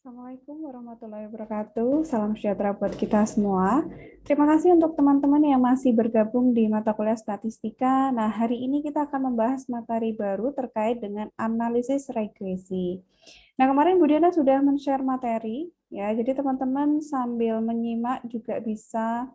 Assalamualaikum warahmatullahi wabarakatuh. Salam sejahtera buat kita semua. Terima kasih untuk teman-teman yang masih bergabung di mata kuliah statistika. Nah, hari ini kita akan membahas materi baru terkait dengan analisis regresi. Nah, kemarin Bu Diana sudah men-share materi, ya. Jadi teman-teman sambil menyimak juga bisa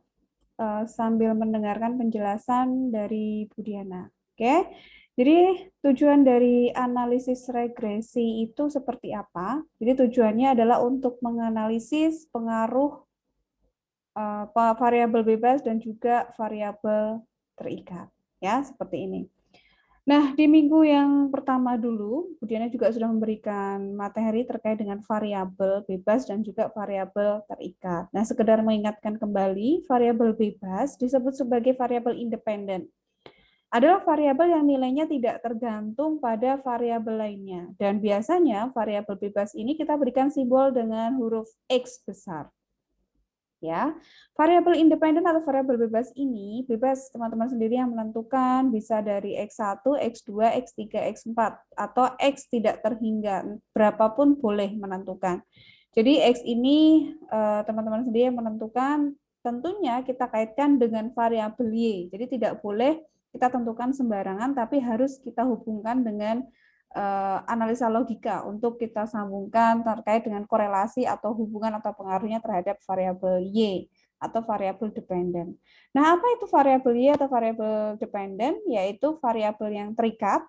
sambil mendengarkan penjelasan dari Bu Diana. Oke. Jadi tujuan dari analisis regresi itu seperti apa? Jadi tujuannya adalah untuk menganalisis pengaruh variabel bebas dan juga variabel terikat, ya seperti ini. Nah, di minggu yang pertama dulu, Bu Diana juga sudah memberikan materi terkait dengan variabel bebas dan juga variabel terikat. Nah, sekedar mengingatkan kembali, variabel bebas disebut sebagai variabel independen. Adalah variabel yang nilainya tidak tergantung pada variabel lainnya. Dan biasanya variabel bebas ini kita berikan simbol dengan huruf X besar. Ya, variabel independen atau variabel bebas ini bebas teman-teman sendiri yang menentukan, bisa dari X1, X2, X3, X4 atau X tidak terhingga, berapapun boleh menentukan. Jadi X ini teman-teman sendiri yang menentukan, tentunya kita kaitkan dengan variabel Y. Jadi tidak boleh kita tentukan sembarangan, tapi harus kita hubungkan dengan analisa logika untuk kita sambungkan terkait dengan korelasi atau hubungan atau pengaruhnya terhadap variabel Y atau variabel dependen. Nah, apa itu variabel Y atau variabel dependen? Yaitu variabel yang terikat,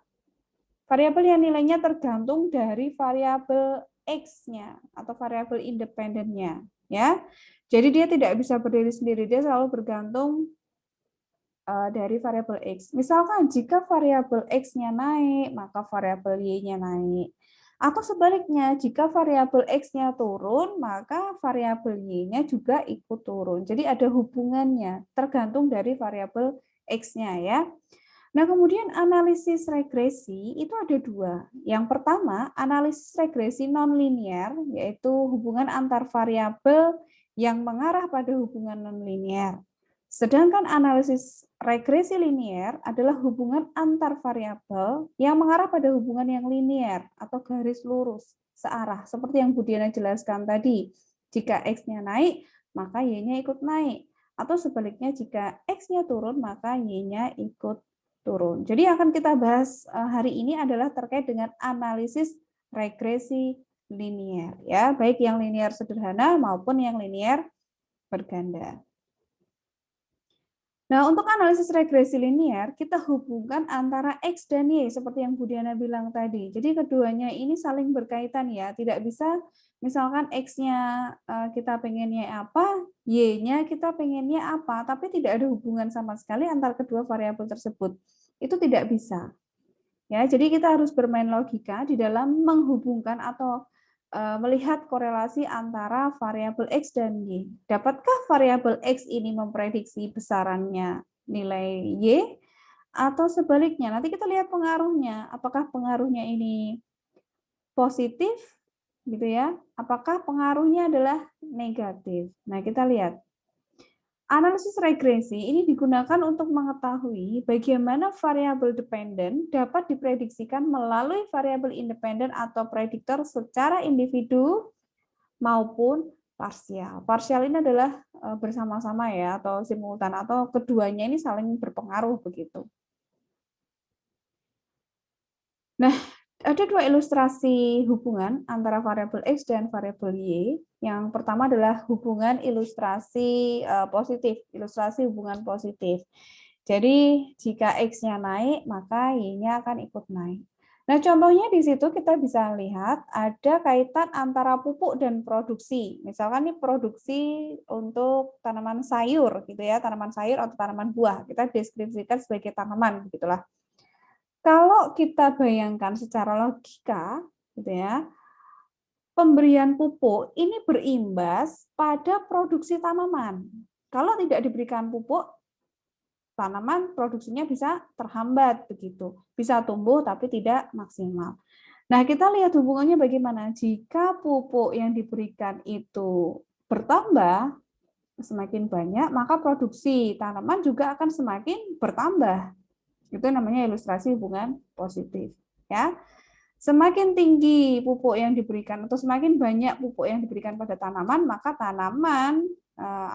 variabel yang nilainya tergantung dari variabel X-nya atau variabel independennya, ya. Jadi dia tidak bisa berdiri sendiri, dia selalu bergantung dari variabel X. Misalkan jika variabel X-nya naik, maka variabel Y-nya naik. Atau sebaliknya, jika variabel X-nya turun, maka variabel Y-nya juga ikut turun. Jadi ada hubungannya, tergantung dari variabel X-nya ya. Nah, kemudian analisis regresi itu ada dua. Yang pertama, analisis regresi nonlinear, yaitu hubungan antar variabel yang mengarah pada hubungan nonlinear. Sedangkan analisis regresi linear adalah hubungan antar variabel yang mengarah pada hubungan yang linear atau garis lurus searah. Seperti yang Bu Diana jelaskan tadi, jika X-nya naik, maka Y-nya ikut naik. Atau sebaliknya, jika X-nya turun, maka Y-nya ikut turun. Jadi akan kita bahas hari ini adalah terkait dengan analisis regresi linear, ya, baik yang linear sederhana maupun yang linear berganda. Nah, untuk analisis regresi linear, kita hubungkan antara X dan Y, seperti yang Bu Diana bilang tadi. Jadi keduanya ini saling berkaitan ya, tidak bisa misalkan X-nya kita pengennya apa, Y-nya kita pengennya apa, tapi tidak ada hubungan sama sekali antara kedua variabel tersebut. Itu tidak bisa. Ya, jadi kita harus bermain logika di dalam menghubungkan atau melihat korelasi antara variabel X dan Y. Dapatkah variabel X ini memprediksi besarannya nilai Y? Atau sebaliknya, nanti kita lihat pengaruhnya. Apakah pengaruhnya ini positif, gitu ya? Apakah pengaruhnya adalah negatif? Nah, kita lihat. Analisis regresi ini digunakan untuk mengetahui bagaimana variabel dependen dapat diprediksikan melalui variabel independen atau prediktor secara individu maupun parsial. Parsial ini adalah bersama-sama ya, atau simultan, atau keduanya ini saling berpengaruh begitu. Nah, ada dua ilustrasi hubungan antara variabel X dan variabel Y. Yang pertama adalah hubungan ilustrasi positif, ilustrasi hubungan positif. Jadi, jika X-nya naik, maka Y-nya akan ikut naik. Nah, contohnya di situ kita bisa lihat ada kaitan antara pupuk dan produksi. Misalkan ini produksi untuk tanaman sayur gitu ya, tanaman sayur atau tanaman buah. Kita deskripsikan sebagai tanaman begitulah. Kalau kita bayangkan secara logika, gitu ya, pemberian pupuk ini berimbas pada produksi tanaman. Kalau tidak diberikan pupuk, tanaman produksinya bisa terhambat begitu, bisa tumbuh tapi tidak maksimal. Nah, kita lihat hubungannya bagaimana. Jika pupuk yang diberikan itu bertambah, semakin banyak, maka produksi tanaman juga akan semakin bertambah. Itu namanya ilustrasi hubungan positif, ya. Semakin tinggi pupuk yang diberikan atau semakin banyak pupuk yang diberikan pada tanaman, maka tanaman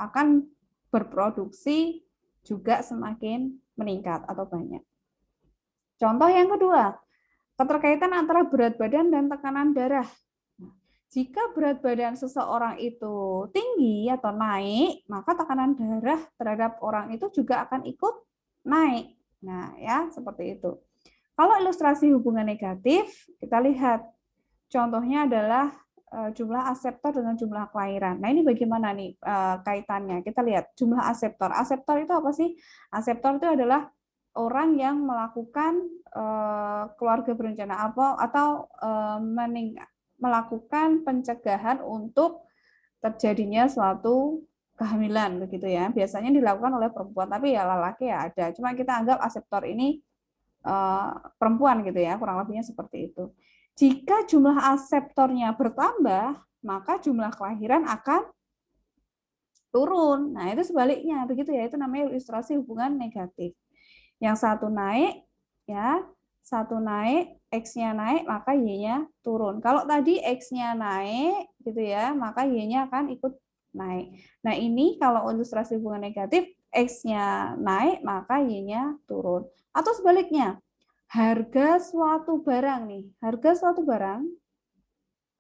akan berproduksi juga semakin meningkat atau banyak. Contoh yang kedua, keterkaitan antara berat badan dan tekanan darah. Jika berat badan seseorang itu tinggi atau naik, maka tekanan darah terhadap orang itu juga akan ikut naik. Nah, ya, seperti itu. Kalau ilustrasi hubungan negatif, kita lihat contohnya adalah jumlah aseptor dengan jumlah kelahiran. Nah, ini bagaimana nih kaitannya? Kita lihat jumlah aseptor. Aseptor itu apa sih? Aseptor itu adalah orang yang melakukan keluarga berencana atau melakukan pencegahan untuk terjadinya suatu kehamilan begitu ya. Biasanya dilakukan oleh perempuan, tapi ya laki ya ada. Cuma kita anggap aseptor ini perempuan gitu ya, kurang lebihnya seperti itu. Jika jumlah aseptornya bertambah, maka jumlah kelahiran akan turun. Nah, itu sebaliknya, begitu ya. Itu namanya ilustrasi hubungan negatif. Yang satu naik, ya, satu naik, X-nya naik, maka Y-nya turun. Kalau tadi X-nya naik, gitu ya, maka Y-nya akan ikut naik. Nah, ini kalau ilustrasi hubungan negatif, X-nya naik, maka Y-nya turun. Atau sebaliknya, harga suatu barang nih, harga suatu barang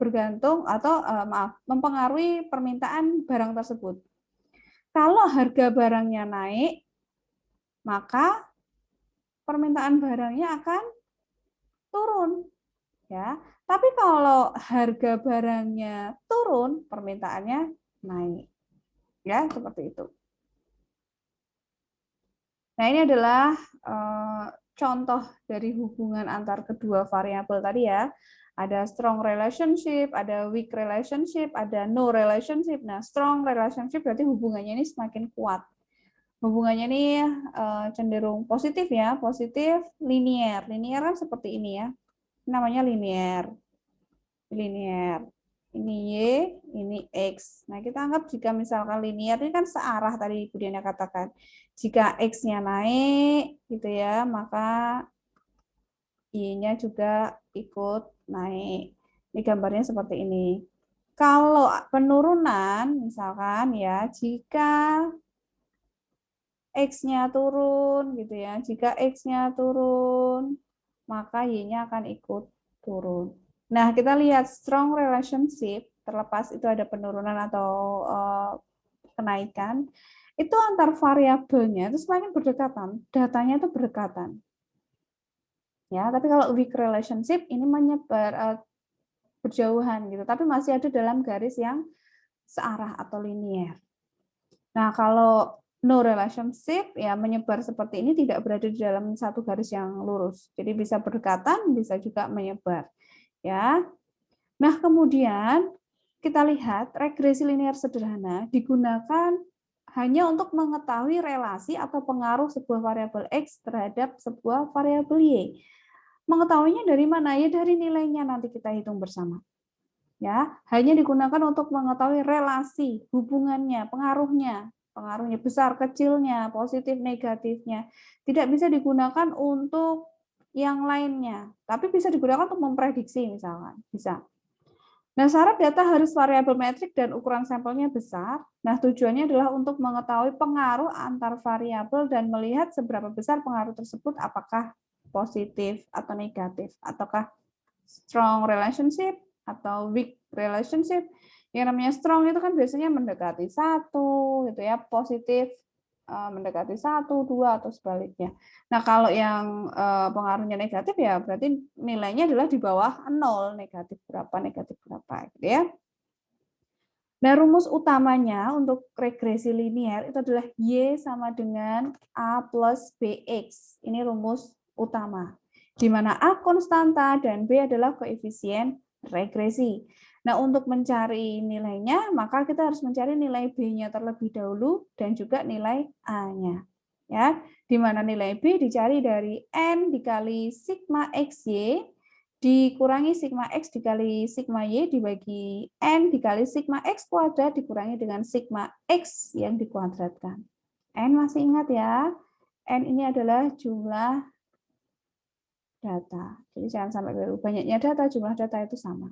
bergantung atau mempengaruhi permintaan barang tersebut. Kalau harga barangnya naik, maka permintaan barangnya akan turun, ya. Tapi kalau harga barangnya turun, permintaannya naik, ya, seperti itu. Nah, ini adalah contoh dari hubungan antar kedua variabel tadi ya. Ada strong relationship, ada weak relationship, ada no relationship. Nah, strong relationship berarti hubungannya ini semakin kuat. Hubungannya ini cenderung positif ya, positif linear. Linear kan seperti ini ya. Namanya linear. Linear. Ini Y, ini X. Nah, kita anggap jika misalkan linear ini kan searah tadi Bu Diana katakan. Jika X-nya naik gitu ya, maka Y-nya juga ikut naik. Ini gambarnya seperti ini. Kalau penurunan misalkan ya, jika X-nya turun gitu ya. Jika X-nya turun, maka Y-nya akan ikut turun. Nah, kita lihat strong relationship, terlepas itu ada penurunan atau kenaikan, itu antar variabelnya itu semakin berdekatan, datanya itu berdekatan. Ya, tapi kalau weak relationship ini menyebar berjauhan gitu, tapi masih ada dalam garis yang searah atau linear. Nah, kalau no relationship ya menyebar seperti ini tidak berada di dalam satu garis yang lurus. Jadi bisa berdekatan, bisa juga menyebar. Ya. Nah, kemudian kita lihat regresi linear sederhana digunakan hanya untuk mengetahui relasi atau pengaruh sebuah variabel X terhadap sebuah variabel Y. Mengetahuinya dari mana? Ya dari nilainya nanti kita hitung bersama. Ya, hanya digunakan untuk mengetahui relasi, hubungannya, pengaruhnya besar kecilnya, positif negatifnya. Tidak bisa digunakan untuk yang lainnya, tapi bisa digunakan untuk memprediksi misalkan, bisa. Nah, syarat data harus variabel metrik dan ukuran sampelnya besar. Nah, tujuannya adalah untuk mengetahui pengaruh antar variabel dan melihat seberapa besar pengaruh tersebut, apakah positif atau negatif, ataukah strong relationship atau weak relationship. Yang namanya strong itu kan biasanya mendekati 1 gitu ya, positif mendekati 1, 2 atau sebaliknya. Nah, kalau yang pengaruhnya negatif ya berarti nilainya adalah di bawah 0, negatif berapa gitu ya. Nah, rumus utamanya untuk regresi linear itu adalah Y sama dengan A plus BX. Ini rumus utama. Di mana A konstanta dan B adalah koefisien regresi. Nah, untuk mencari nilainya, maka kita harus mencari nilai B-nya terlebih dahulu dan juga nilai A-nya. Ya, di mana nilai B dicari dari N dikali sigma XY dikurangi sigma X dikali sigma Y dibagi N dikali sigma X kuadrat dikurangi dengan sigma X yang dikuadratkan. N masih ingat ya? N ini adalah jumlah data. Jadi jangan sampai keliru. Banyaknya data, jumlah data itu sama.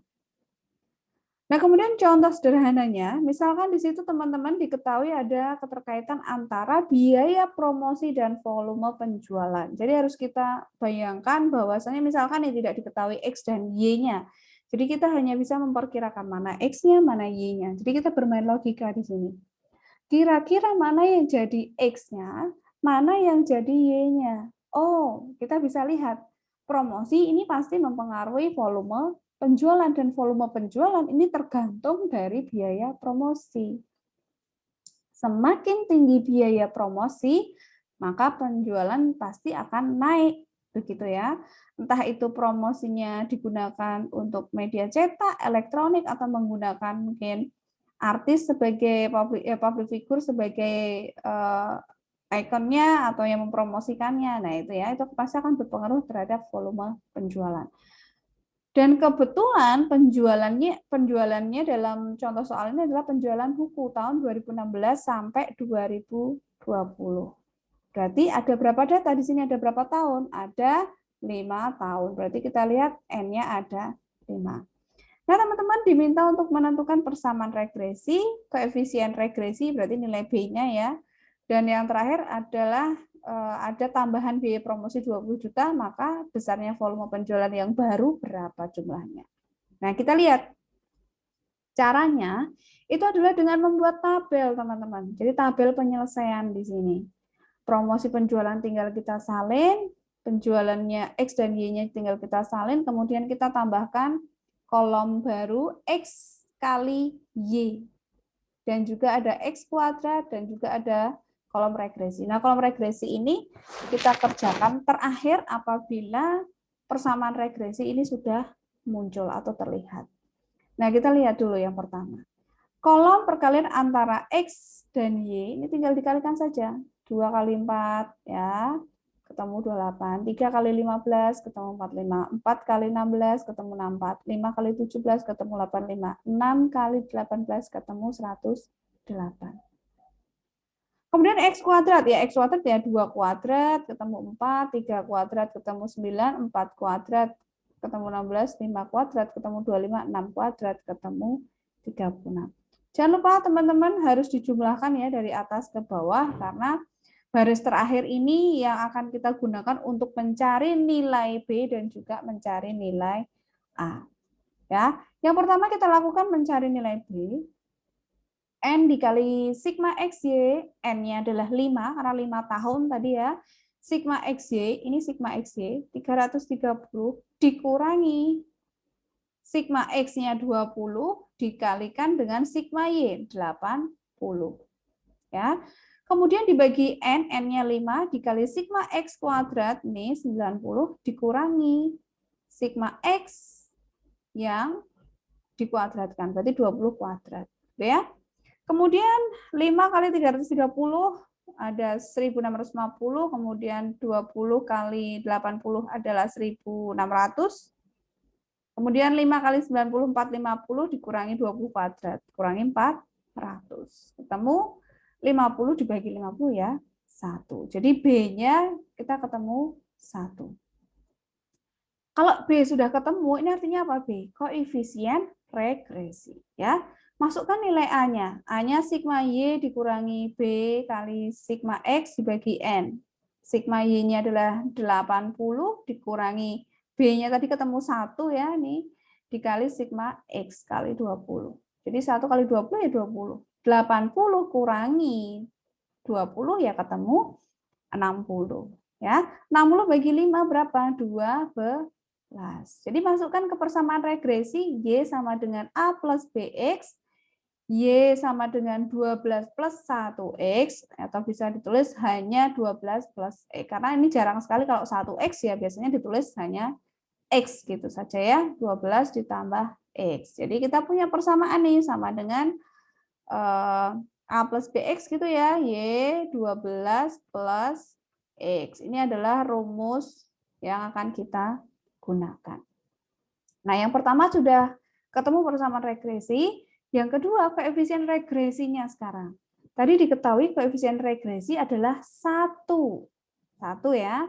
Nah, kemudian contoh sederhananya, misalkan di situ teman-teman diketahui ada keterkaitan antara biaya promosi dan volume penjualan. Jadi harus kita bayangkan bahwasanya misalkan yang tidak diketahui X dan Y-nya. Jadi kita hanya bisa memperkirakan mana X-nya, mana Y-nya. Jadi kita bermain logika di sini. Kira-kira mana yang jadi X-nya, mana yang jadi Y-nya. Oh, kita bisa lihat. Promosi ini pasti mempengaruhi volume penjualan, dan volume penjualan ini tergantung dari biaya promosi. Semakin tinggi biaya promosi, maka penjualan pasti akan naik, begitu ya. Entah itu promosinya digunakan untuk media cetak, elektronik, atau menggunakan mungkin artis sebagai public figure sebagai ikonnya atau yang mempromosikannya. Nah, itu ya, itu pasti akan berpengaruh terhadap volume penjualan. Dan kebetulan penjualannya dalam contoh soal ini adalah penjualan buku tahun 2016 sampai 2020. Berarti ada berapa data di sini? Ada berapa tahun? Ada 5 tahun. Berarti kita lihat N-nya ada 5. Nah, teman-teman diminta untuk menentukan persamaan regresi, koefisien regresi, berarti nilai B-nya ya. Dan yang terakhir adalah ada tambahan biaya promosi 20 juta, maka besarnya volume penjualan yang baru berapa jumlahnya. Nah, kita lihat. Caranya itu adalah dengan membuat tabel, teman-teman. Jadi tabel penyelesaian di sini. Promosi penjualan tinggal kita salin, penjualannya X dan Y-nya tinggal kita salin, kemudian kita tambahkan kolom baru X kali Y. Dan juga ada X kuadrat, dan juga ada kolom regresi. Nah, kolom regresi ini kita kerjakan terakhir apabila persamaan regresi ini sudah muncul atau terlihat. Nah, kita lihat dulu yang pertama. Kolom perkalian antara X dan Y, ini tinggal dikalikan saja. 2 kali 4, ya, ketemu 28. 3 kali 15, ketemu 45. 4 kali 16, ketemu 64. 5 kali 17, ketemu 85. 6 kali 18, ketemu 108. Kemudian X kuadrat, ya X kuadrat ya 2 kuadrat, ketemu 4, 3 kuadrat, ketemu 9, 4 kuadrat, ketemu 16, 5 kuadrat, ketemu 25, 6 kuadrat, ketemu 36. Jangan lupa teman-teman harus dijumlahkan ya dari atas ke bawah, karena baris terakhir ini yang akan kita gunakan untuk mencari nilai B dan juga mencari nilai A. Ya, yang pertama kita lakukan mencari nilai B. N dikali sigma XY, N-nya adalah 5, karena 5 tahun tadi ya. Sigma XY, ini sigma XY, 330 dikurangi sigma X-nya 20 dikalikan dengan sigma Y, 80. Ya. Kemudian dibagi N, N-nya 5 dikali sigma X kuadrat, ini 90 dikurangi sigma X yang dikuadratkan, berarti 20 kuadrat. Ya. Kemudian 5 kali 330 ada 1650, kemudian 20 kali 80 adalah 1600. Kemudian 5 kali 90, 450 dikurangi 20 kuadrat, kurangi 400. Ketemu 50 dibagi 50 ya, 1. Jadi B-nya kita ketemu 1. Kalau B sudah ketemu, ini artinya apa B? Koefisien regresi. Ya. Masukkan nilai A-nya. A-nya sigma Y dikurangi B kali sigma X dibagi N. Sigma Y-nya adalah 80 dikurangi B-nya tadi ketemu 1 ya, nih. Dikali sigma X kali 20. Jadi 1 kali 20 ya 20. 80 kurangi 20 ya ketemu 60. Ya, 60 bagi 5 berapa? 12. Jadi masukkan ke persamaan regresi, Y sama dengan A plus BX, Y sama dengan 12 plus 1X, atau bisa ditulis hanya 12 plus X. Karena ini jarang sekali kalau 1X ya, biasanya ditulis hanya X gitu saja ya, 12 ditambah X. Jadi kita punya persamaan nih, sama dengan A plus BX gitu ya, Y 12 plus X. Ini adalah rumus yang akan kita gunakan. Nah, yang pertama sudah ketemu persamaan regresi, yang kedua koefisien regresinya sekarang. Tadi diketahui koefisien regresi adalah 1. 1 ya.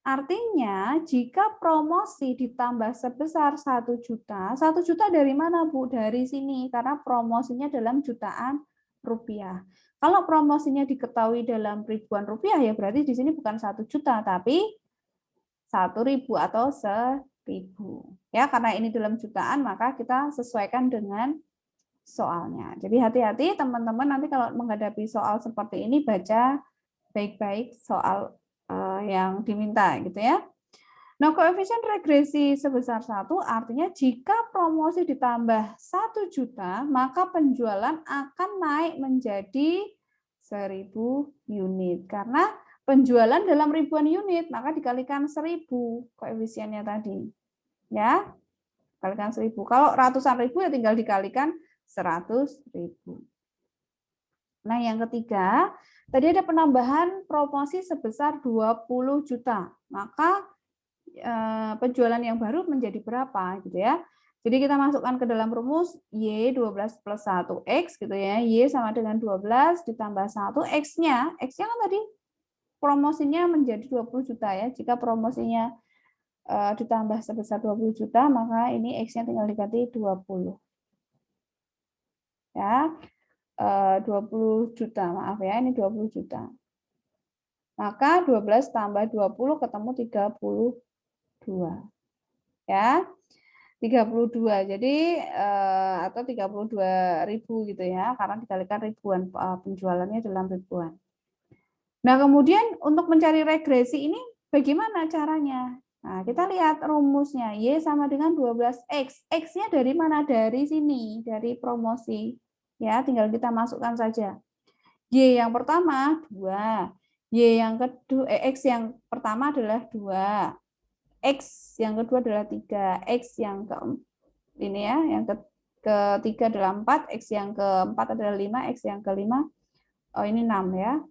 Artinya, jika promosi ditambah sebesar 1 juta, 1 juta dari mana, Bu? Dari sini, karena promosinya dalam jutaan rupiah. Kalau promosinya diketahui dalam ribuan rupiah, ya berarti di sini bukan 1 juta, tapi 1.000 atau 1.000. Ya, karena ini dalam jutaan, maka kita sesuaikan dengan soalnya. Jadi hati-hati teman-teman, nanti kalau menghadapi soal seperti ini, baca baik-baik soal yang diminta gitu ya. Nah, koefisien regresi sebesar 1 artinya jika promosi ditambah 1 juta, maka penjualan akan naik menjadi 1.000 unit. Karena penjualan dalam ribuan unit, maka dikalikan 1.000 koefisiennya tadi. Ya, kalikan 1.000. Kalau ratusan ribu ya tinggal dikalikan 100.000. Nah, yang ketiga, tadi ada penambahan promosi sebesar 20 juta. Maka penjualan yang baru menjadi berapa gitu ya. Jadi kita masukkan ke dalam rumus Y 12 plus 1X gitu ya. Y sama dengan 12 ditambah 1 X-nya. X-nya kan tadi promosinya menjadi 20 juta ya. Jika promosinya ditambah sebesar 20 juta, maka ini X-nya tinggal diganti 20. Ya. 20 juta, maaf ya, ini 20 juta. Maka 12 tambah 20 ketemu 32. Ya. 32. Jadi atau 32.000 gitu ya, karena dikalikan ribuan, penjualannya dalam ribuan. Nah, kemudian untuk mencari regresi ini bagaimana caranya? Nah, kita lihat rumusnya. Y sama dengan 12X. X-nya dari mana? Dari sini, dari promosi. Ya, tinggal kita masukkan saja. Y yang pertama 2. Y yang kedua X yang pertama adalah 2. X yang kedua adalah 3. X yang ini ya, yang ketiga adalah 4, X yang keempat adalah 5, X yang kelima ini 6 ya.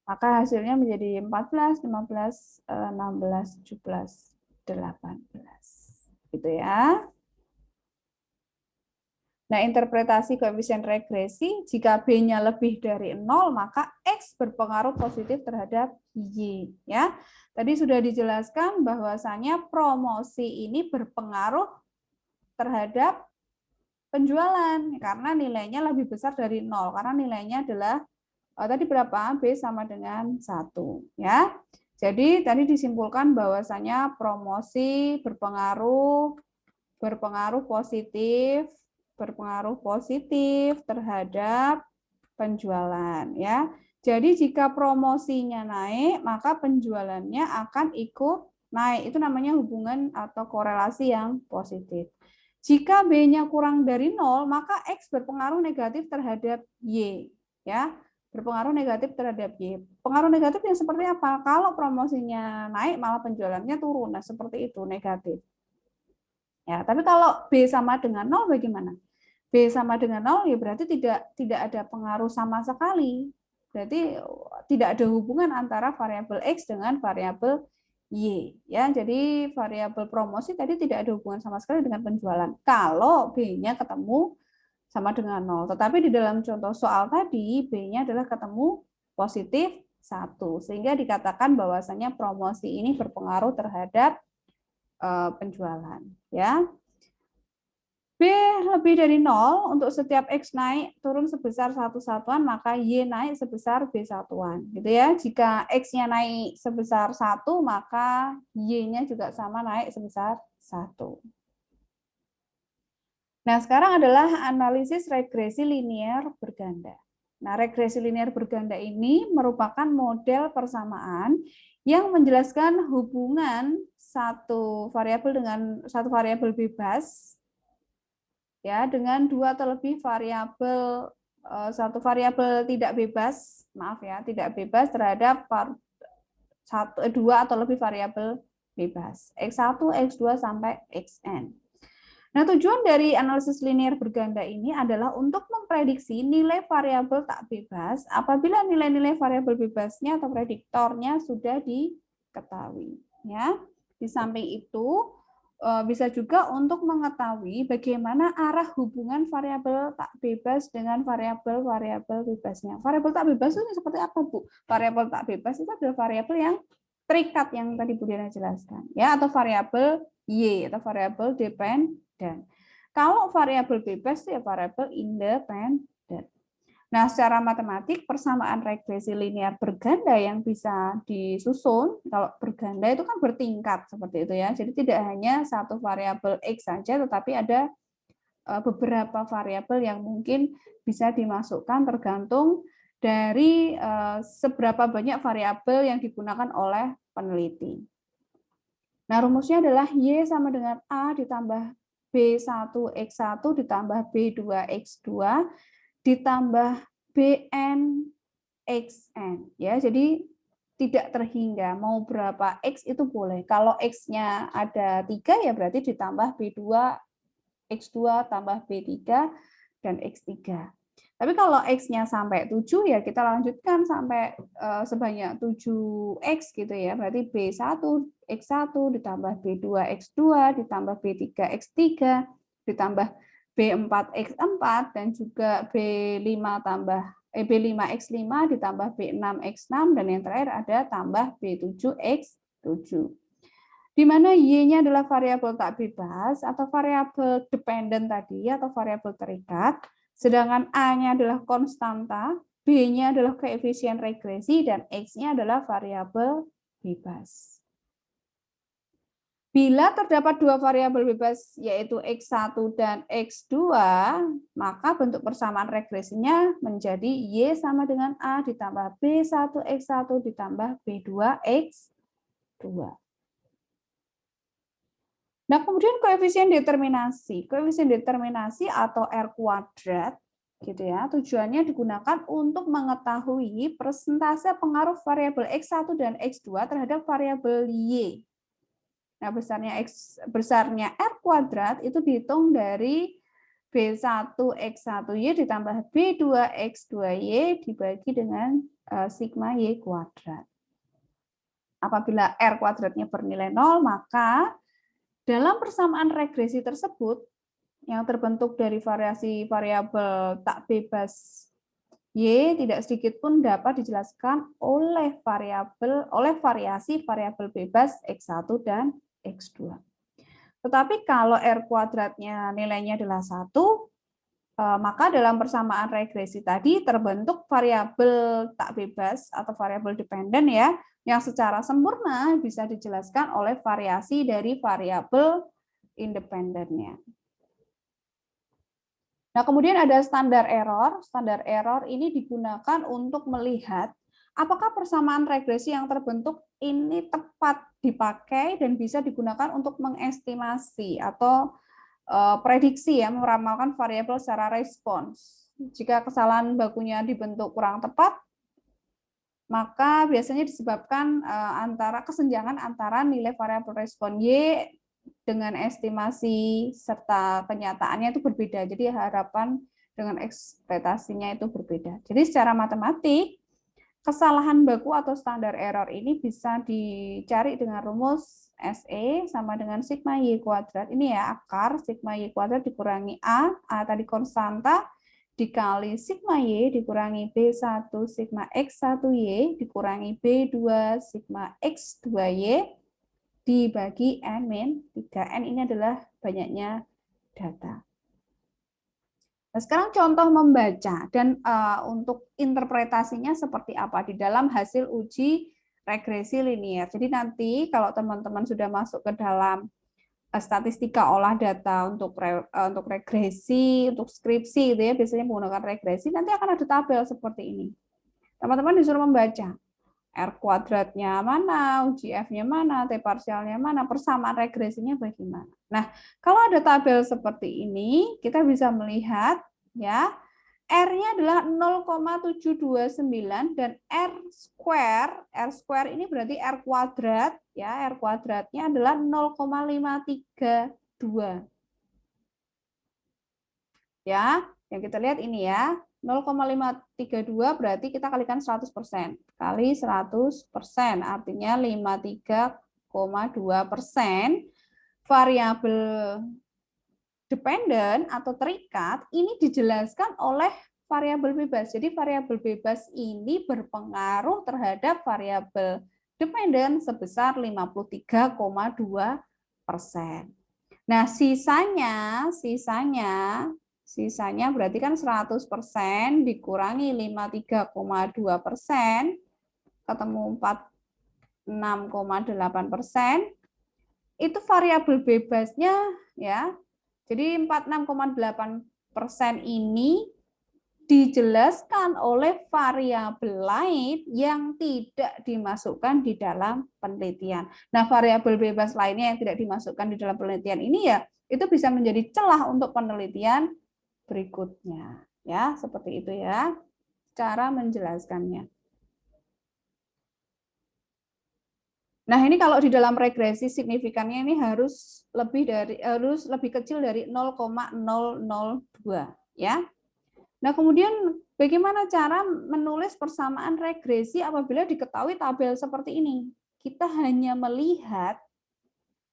Maka hasilnya menjadi 14, 15, 16, 17, 18. Gitu ya. Nah, interpretasi koefisien regresi, jika B-nya lebih dari 0, maka X berpengaruh positif terhadap Y. Ya. Tadi sudah dijelaskan bahwasanya promosi ini berpengaruh terhadap penjualan, karena nilainya lebih besar dari 0, karena nilainya adalah, tadi berapa? B sama dengan 1. Ya. Jadi, tadi disimpulkan bahwasanya promosi berpengaruh positif terhadap penjualan ya. Jadi jika promosinya naik, maka penjualannya akan ikut naik. Itu namanya hubungan atau korelasi yang positif. Jika B-nya kurang dari 0, maka X berpengaruh negatif terhadap Y ya. Berpengaruh negatif terhadap Y. Pengaruh negatif yang seperti apa? Kalau promosinya naik malah penjualannya turun. Nah, seperti itu negatif. Ya, tapi kalau B sama dengan 0 bagaimana? B sama dengan 0 ya berarti tidak ada pengaruh sama sekali. Berarti tidak ada hubungan antara variabel X dengan variabel Y. Ya, jadi variabel promosi tadi tidak ada hubungan sama sekali dengan penjualan. Kalau B-nya ketemu sama dengan 0. Tetapi di dalam contoh soal tadi B-nya adalah ketemu positif 1. Sehingga dikatakan bahwasanya promosi ini berpengaruh terhadap penjualan. Ya. B lebih dari 0, untuk setiap X naik turun sebesar 1 satuan, maka Y naik sebesar B satuan. Gitu ya. Jika X-nya naik sebesar 1, maka Y-nya juga sama naik sebesar 1. Nah, sekarang adalah analisis regresi linear berganda. Nah, regresi linear berganda ini merupakan model persamaan yang menjelaskan hubungan satu variabel bebas ya dengan dua atau lebih variabel, satu variabel tidak bebas, maaf ya, tidak bebas terhadap dua atau lebih variabel bebas, X1, X2 sampai Xn. Nah, tujuan dari analisis linear berganda ini adalah untuk memprediksi nilai variabel tak bebas apabila nilai-nilai variabel bebasnya atau prediktornya sudah diketahui. Ya, di samping itu bisa juga untuk mengetahui bagaimana arah hubungan variabel tak bebas dengan variabel-variabel bebasnya. Variabel tak bebas itu seperti apa, Bu? Variabel tak bebas itu adalah variabel yang terikat yang tadi Bu Diana jelaskan, ya, atau variabel Y atau variabel dependen. Kalau variabel bebas ya variabel independen. Nah, secara matematik persamaan regresi linear berganda yang bisa disusun, kalau berganda itu kan bertingkat seperti itu ya. Jadi tidak hanya satu variabel X saja, tetapi ada beberapa variabel yang mungkin bisa dimasukkan tergantung dari seberapa banyak variabel yang digunakan oleh peneliti. Nah, rumusnya adalah Y sama dengan A ditambah B1X1 ditambah B2X2 ditambah BN XN, ya. Jadi tidak terhingga, mau berapa X itu boleh. Kalau X-nya ada 3 ya berarti ditambah B2 X2 tambah B3 dan X3. Tapi kalau X-nya sampai 7 ya kita lanjutkan sampai sebanyak 7X gitu ya. Berarti B1 X1 ditambah B2 X2 ditambah B3 X3 ditambah B4 X4 dan juga B5 tambah B5X5 ditambah B6X6 dan yang terakhir ada tambah B7X7. Di mana Y-nya adalah variabel tak bebas atau variabel dependen tadi atau variabel terikat, sedangkan A-nya adalah konstanta, B-nya adalah koefisien regresi, dan X-nya adalah variabel bebas. Bila terdapat dua variabel bebas yaitu X1 dan X2, maka bentuk persamaan regresinya menjadi Y sama dengan A ditambah B1X1 ditambah B2X2. Nah, kemudian koefisien determinasi. Koefisien determinasi atau R kuadrat gitu ya, tujuannya digunakan untuk mengetahui persentase pengaruh variabel X1 dan X2 terhadap variabel Y. Nah, besarnya R kuadrat itu dihitung dari B1X1Y ditambah B2X2Y dibagi dengan sigma Y kuadrat. Apabila R kuadratnya bernilai 0, maka dalam persamaan regresi tersebut, yang terbentuk dari variasi variabel tak bebas Y, tidak sedikit pun dapat dijelaskan oleh variasi variabel bebas X1 dan X2. Tetapi kalau R kuadratnya nilainya adalah 1, maka dalam persamaan regresi tadi terbentuk variabel tak bebas atau variabel dependen ya, yang secara sempurna bisa dijelaskan oleh variasi dari variabel independennya. Nah, kemudian ada standar error. Standar error ini digunakan untuk melihat apakah persamaan regresi yang terbentuk ini tepat dipakai dan bisa digunakan untuk mengestimasi atau prediksi ya, meramalkan variabel secara respons. Jika kesalahan bakunya dibentuk kurang tepat, maka biasanya disebabkan antara kesenjangan antara nilai variabel respon Y dengan estimasi serta kenyataannya itu berbeda. Jadi harapan dengan ekspektasinya itu berbeda. Jadi secara matematik, kesalahan baku atau standar error ini bisa dicari dengan rumus SE sama dengan sigma Y kuadrat. Ini ya akar sigma Y kuadrat dikurangi A tadi konstanta, dikali sigma Y dikurangi B1 sigma X1Y dikurangi B2 sigma X2Y dibagi N-3. N ini adalah banyaknya data. Nah, sekarang contoh membaca dan untuk interpretasinya seperti apa di dalam hasil uji regresi linear. Jadi nanti kalau teman-teman sudah masuk ke dalam statistika olah data untuk regresi, untuk skripsi gitu ya, biasanya menggunakan regresi, nanti akan ada tabel seperti ini. Teman-teman disuruh membaca R kuadratnya mana, UGF-nya mana, T parsialnya mana, persamaan regresinya bagaimana. Nah, kalau ada tabel seperti ini, kita bisa melihat ya, R-nya adalah 0,729 dan R square ini berarti R kuadrat, ya, R kuadratnya adalah 0,532. Ya, yang kita lihat ini ya, 0,532 berarti kita kalikan 100%. Kali 100%, artinya 53,2% variabel dependen atau terikat ini dijelaskan oleh variabel bebas. Jadi variabel bebas ini berpengaruh terhadap variabel dependen sebesar 53,2%. Nah, sisanya berarti kan 100% dikurangi 53,2%, ketemu 46,8%. Itu variabel bebasnya ya. Jadi 46,8% ini dijelaskan oleh variabel lain yang tidak dimasukkan di dalam penelitian. Nah, variabel bebas lainnya yang tidak dimasukkan di dalam penelitian ini ya itu bisa menjadi celah untuk penelitian berikutnya. Ya, seperti itu ya cara menjelaskannya. Nah, ini kalau di dalam regresi signifikannya ini harus lebih kecil dari 0,002 ya. Nah, kemudian bagaimana cara menulis persamaan regresi apabila diketahui tabel seperti ini? Kita hanya melihat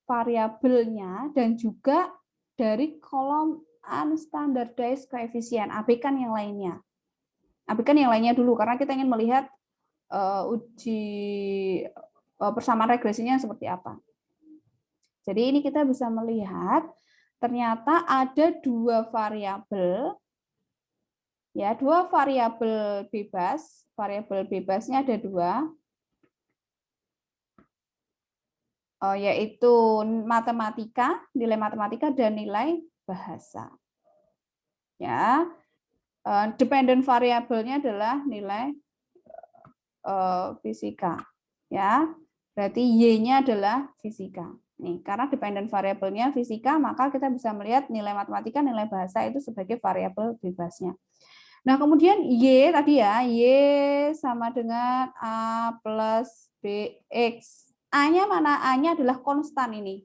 variabelnya dan juga dari kolom unstandardized coefficient, abaikan yang lainnya. Abaikan yang lainnya dulu karena kita ingin melihat persamaan regresinya seperti apa. Jadi ini kita bisa melihat ternyata ada dua variabel, ya dua variabel bebas. Variabel bebasnya ada dua, yaitu matematika, nilai matematika dan nilai bahasa. Ya, dependent variabelnya adalah nilai fisika. Ya, berarti Y-nya adalah fisika. Nih, karena dependent variabelnya fisika, maka kita bisa melihat nilai matematika, nilai bahasa itu sebagai variabel bebasnya. Nah, kemudian Y tadi ya, Y sama dengan A plus BX. A-nya mana? A-nya adalah konstan ini.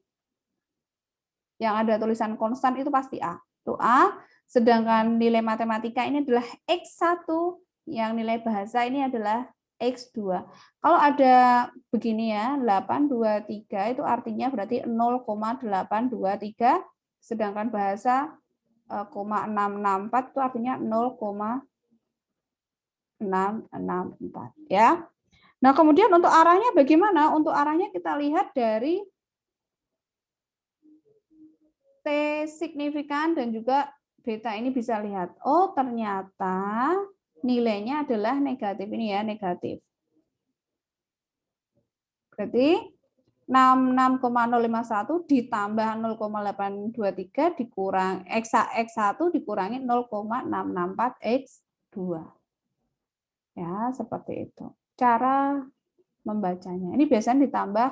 Yang ada tulisan konstan itu pasti A. Itu A, sedangkan nilai matematika ini adalah X1, yang nilai bahasa ini adalah X2. Kalau ada begini ya, 823 itu artinya berarti 0,823, sedangkan bahasa 0,664 itu artinya 0,664 ya. Nah, kemudian untuk arahnya bagaimana? Untuk arahnya kita lihat dari T signifikan dan juga beta ini bisa lihat. Oh, ternyata nilainya adalah negatif ini ya, negatif. Berarti 66,051 ditambah 0,823 dikurang X1 dikurangi 0,664 X2. Ya, seperti itu. Cara membacanya. Ini biasanya ditambah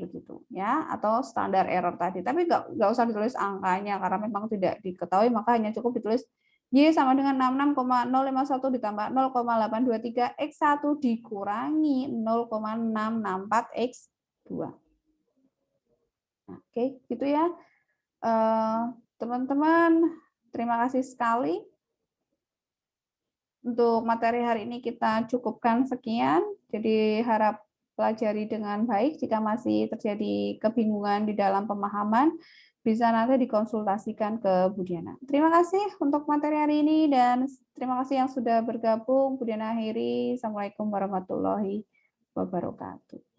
begitu ya, atau standar error tadi. Tapi nggak usah ditulis angkanya karena memang tidak diketahui, maka hanya cukup ditulis Y sama dengan 66,051 ditambah 0,823 X1 dikurangi 0,664 X2. Nah, oke, gitu ya. Teman-teman, terima kasih sekali. Untuk materi hari ini kita cukupkan sekian. Jadi harap pelajari dengan baik. Jika masih terjadi kebingungan di dalam pemahaman, bisa nanti dikonsultasikan ke Bu Diana. Terima kasih untuk materi hari ini dan terima kasih yang sudah bergabung. Bu Diana akhiri. Assalamualaikum warahmatullahi wabarakatuh.